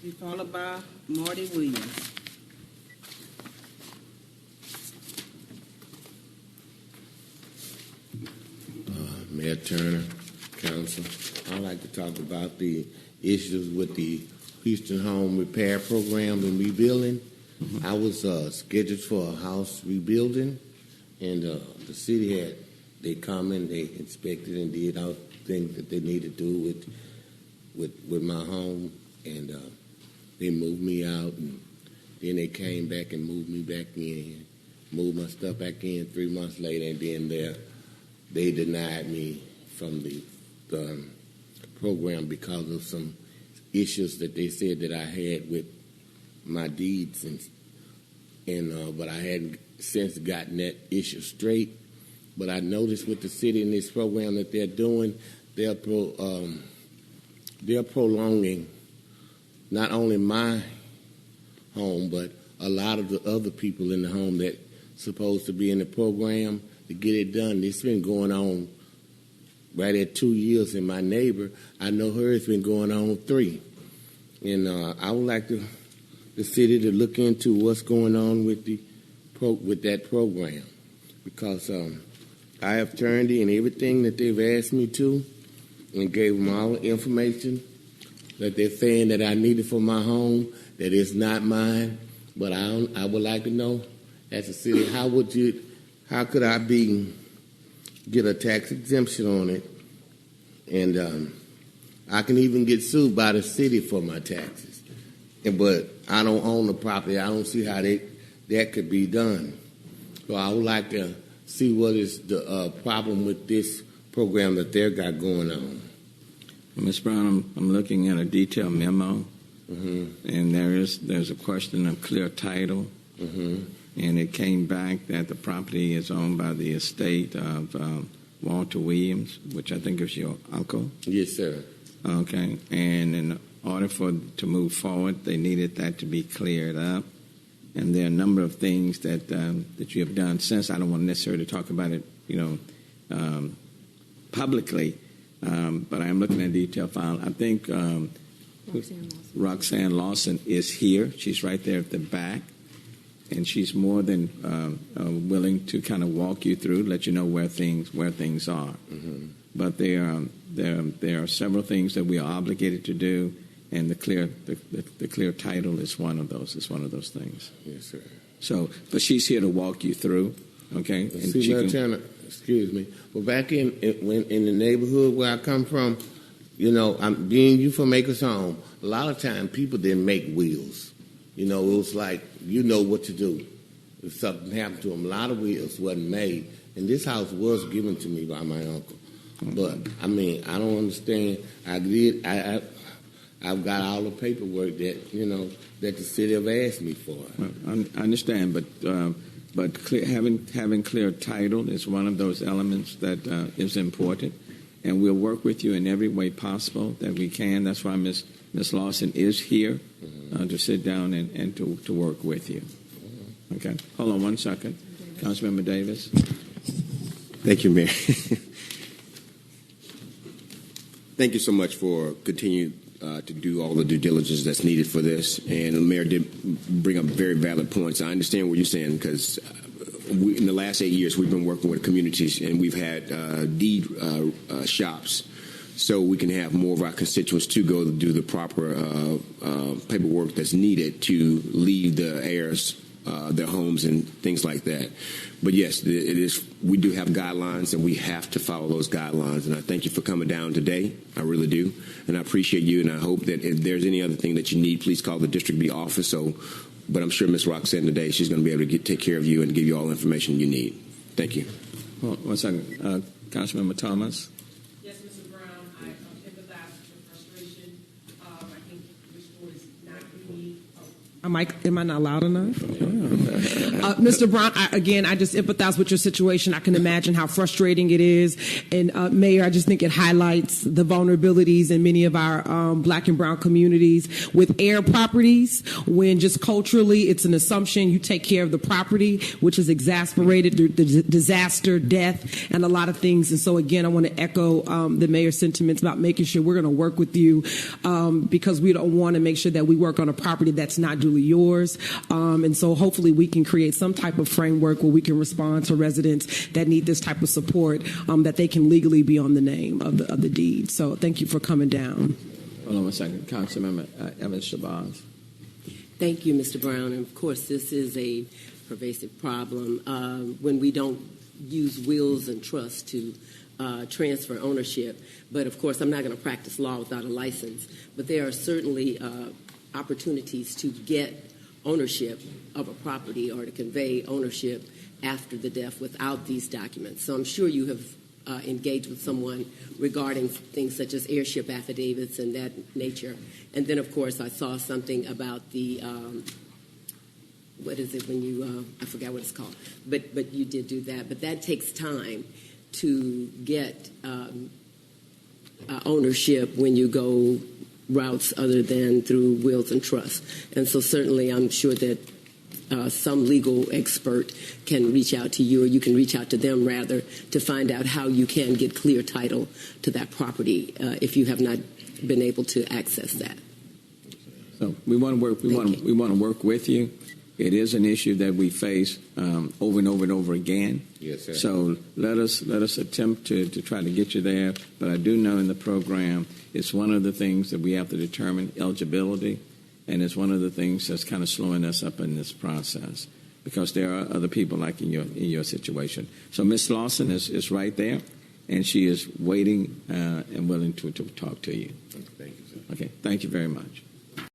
Be followed by Marty Williams. Mayor Turner, Council, I'd like to talk about the issues with the Houston Home Repair Program and rebuilding. I was scheduled for a house rebuilding, and the city they come in, they inspected and did all the things that they needed to do with my home, and they moved me out, and then they came back and moved me back in, moved my stuff back in 3 months later, and then they denied me from the program because of some issues that they said that I had with my deeds, and but I hadn't since gotten that issue straight. But I noticed with the city in this program that they're doing, they're prolonging not only my home, but a lot of the other people in the home that supposed to be in the program to get it done. It's been going on right at 2 years, and my neighbor, I know her, it's been going on 3. And I would like the city to look into what's going on with that program, because I have turned in everything that they've asked me to and gave them all the information that they're saying that I needed for my home, that it's not mine. But I would like to know, as a city, how could I get a tax exemption on it, and I can even get sued by the city for my taxes. But I don't own the property. I don't see how that could be done. So I would like to see what is the problem with this program that they've got going on. Ms. Brown, I'm looking at a detailed memo, and there's a question of clear title, and it came back that the property is owned by the estate of Walter Williams, which I think is your uncle. Yes, sir. Okay, and in order to move forward, they needed that to be cleared up. And there are a number of things that you have done since. I don't want necessarily to talk about it, publicly, but I am looking at a detailed file. I think Roxanne Lawson is here. She's right there at the back, and she's more than willing to kind of walk you through, let you know where things are. But there are several things that we are obligated to do, and the clear title is one of those. It's one of those things. Yes, sir. So, but she's here to walk you through. Okay. And see, Lieutenant, excuse me. But back in the neighborhood where I come from, I'm being you from Acres Home. A lot of time people didn't make wills. It was like what to do if something happened to them. A lot of wills wasn't made, and this house was given to me by my uncle. But I don't understand. I've got all the paperwork that that the city have asked me for. I understand, but having clear title is one of those elements that is important, and we'll work with you in every way possible that we can. That's why Ms. Lawson is here to sit down and to work with you. Okay, hold on one second, Councilmember Davis. Thank you, Mayor. Thank you so much for continuing to do all the due diligence that's needed for this. And the mayor did bring up very valid points. I understand what you're saying, because in the last 8 years, we've been working with communities, and we've had deed shops, so we can have more of our constituents to go do the proper paperwork that's needed to leave the heirs their homes and things like that. But yes, it is. We do have guidelines, and we have to follow those guidelines. And I thank you for coming down today. I really do, and I appreciate you. And I hope that if there's any other thing that you need, please call the District B office. But I'm sure Ms. Roxanne today, she's going to be able to take care of you and give you all the information you need. Thank you. Well, one second, Councilmember Thomas. Yes, Mr. Brown, I empathize with your frustration. I think this board is not unique. Am I not loud enough? Mr. Brown, I just empathize with your situation. I can imagine how frustrating it is. And Mayor, I just think it highlights the vulnerabilities in many of our black and brown communities with air properties, when just culturally it's an assumption you take care of the property, which has exasperated the disaster, death, and a lot of things. And so again, I want to echo the mayor's sentiments about making sure we're going to work with you because we don't want to make sure that we work on a property that's not duly yours. And so hopefully we can create some type of framework where we can respond to residents that need this type of support, that they can legally be on the name of the deed. So thank you for coming down. Hold on one second. Councilmember Evans Shabazz. Thank you, Mr. Brown. And of course, this is a pervasive problem when we don't use wills and trusts to transfer ownership. But of course, I'm not going to practice law without a license. But there are certainly opportunities to get ownership of a property or to convey ownership after the death without these documents. So I'm sure you have engaged with someone regarding things such as heirship affidavits and that nature. And then, of course, I saw something about the what is it when you I forgot what it's called, but you did do that. But that takes time to get ownership when you go routes other than through wills and trusts. And so certainly I'm sure that some legal expert can reach out to you, or you can reach out to them rather, to find out how you can get clear title to that property if you have not been able to access that. So we want to work. We want to work with you. It is an issue that we face over and over and over again. Yes, sir. So let us attempt to try to get you there. But I do know in the program, it's one of the things that we have to determine eligibility, and it's one of the things that's kind of slowing us up in this process because there are other people like in your situation. So Ms. Lawson is right there, and she is waiting and willing to talk to you. Thank you, sir. Okay, thank you very much.